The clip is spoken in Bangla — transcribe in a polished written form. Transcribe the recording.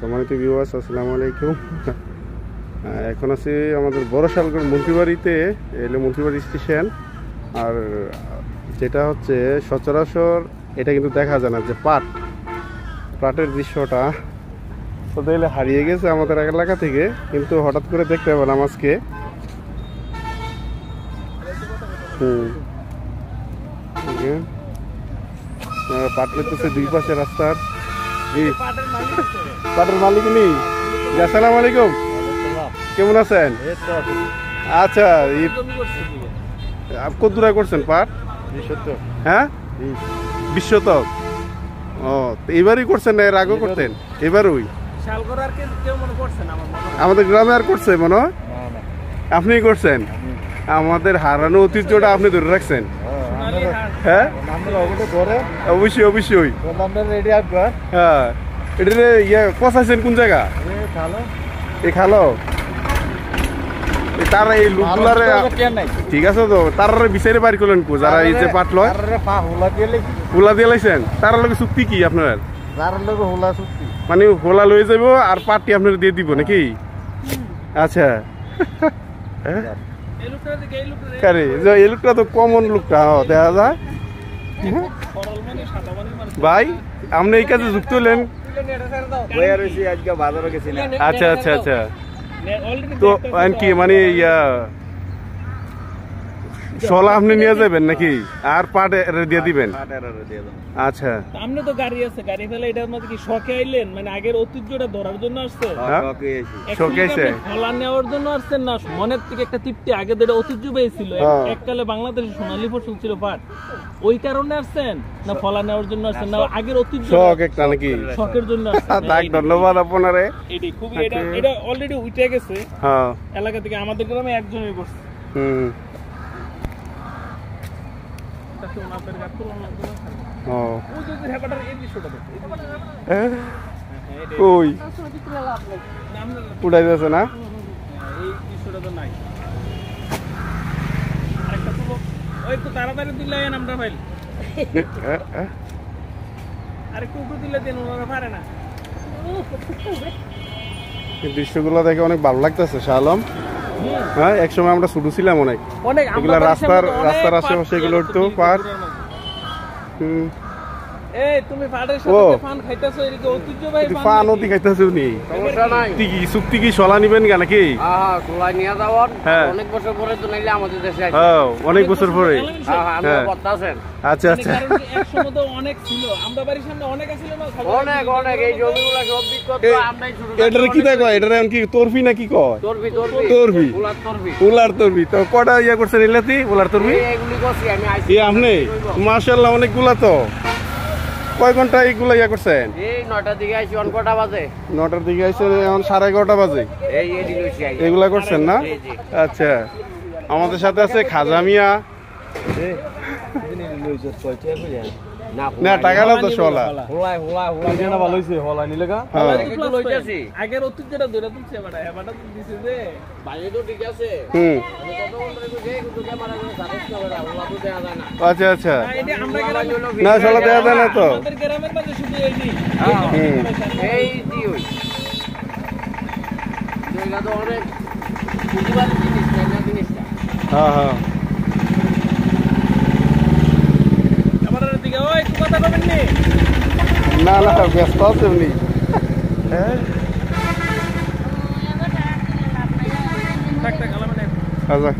সম্মানিত ভিউয়ার্স, আসসালামু আলাইকুম। এখন আছি আমাদের বড় শালগড় মন্ত্রীবাড়িতে, এলে মন্ত্রীবাড়ি স্টেশন। আর যেটা হচ্ছে সচরাচর এটা কিন্তু দেখা যায় না, যে পাটের দৃশ্যটা কোথায় হারিয়ে গেছে আমাদের এলাকা থেকে, কিন্তু হঠাৎ করে দেখতে পেলাম আজকে। পাট পেতেছে দুই পাশে রাস্তার। পাটের মালিক নি। আসসালামু আলাইকুম, কেমন আছেন? আচ্ছা, কত দূরে করছেন পাট? হ্যাঁ, 20 শতক। ও, এবারই করছেন না এর আগেও করতেন? এবারই আমাদের গ্রামে আর করছে মনে হয়? আপনি করছেন? আমাদের হারানো ঐতিহ্যটা আপনি ধরে রাখছেন। হ্যাঁ, অবশ্যই অবশ্যই। হ্যাঁ, এটা ইয়ে পচাইছেন কোন জায়গা? খালো তারা এই লোকগুলারে ঠিক আছে তো, তারা বিচারে বাড়ি করলেন কো যারা এই যে পাট লয় হোলা দিয়ে লাইছেন? তার লগে চুক্তি কি আপনার? মানে হোলা লয়ে যাব আর পাটটি আপনার দিয়ে দিব নাকি? আচ্ছা, এই লোকটা তো কমন লোকটা দেখা যায়। ভাই, আপনি এই কাজে যুক্ত হলেন? আচ্ছা আচ্ছা আচ্ছা, তো কি মানে শলা আপনি নিয়ে যাবেন নাকি আর পাট দিয়ে দিবেন? আচ্ছা, আপনি তো গাড়ি আছে, গাড়ি ফেলে এটার মধ্যে কি শখে আইলেন? মানে আগের ঐতিহ্যটা ধরার জন্য আসছেন? শখে এসে ফলা নেওয়ার জন্য আসছেন না মনের থেকে একটা তৃপ্তি? আগে যেটা ঐতিহ্য পেয়েছিল, এককালে বাংলাদেশে সোনালী ফসল ছিল পাট, ওই কারণে আসছেন না ফলা নেওয়ার জন্য আসছেন? না আগের ঐতিহ্য শখ একটা নাকি শখের জন্য আসছেন? ধন্যবাদ আপনারে। এটাই খুবই, এটা অলরেডি উঠে গেছে এলাকা থেকে, আমাদের গ্রামে একজনই করছে। উড়াই যাচ্ছে না? তাড়াতাড়ি দিলে আমরা ফাইল আরেকটু উপরে দিলে দেন, ওনারা পারে না। দৃশ্যগুলো দেখে অনেক ভালো লাগতেছে শালম। হ্যাঁ, একসময় আমরা ছোট ছিলাম অনেক, এগুলা রাস্তার আশেপাশে এগুলো তো পার। চুক্তি কি সলা নিবেন গা নাকি? অনেক বছর পরে। আচ্ছা আচ্ছা, এটা কি দেখো, এটা কি তরফি নাকি কয়? তরফি, উলার তরফি। তো কটা ইয়া করছেন এলাতি উলার তরফি? আপনি মাশাআল্লাহ অনেকগুলা। তো কয় ঘন্টা এইগুলা ইয়া করছেন? 9টার দিকে আইছি, 9টা বাজে। 9টার দিকে আইছেন, এখন 11:30 বাজে এগুলা করছেন না? আচ্ছা, আমাদের সাথে আছে খাজা মিয়া। না, টাকাটা তো শোলা ভালো হয়েছে, হলা নিলে আগের ঐতিহ্যটা ধরে তুলছে। আচ্ছা আচ্ছা, না শোলা দেওয়া যায় না তো। হ্যাঁ হ্যাঁ, না না ব্যস্ত আছে উনি। আচ্ছা,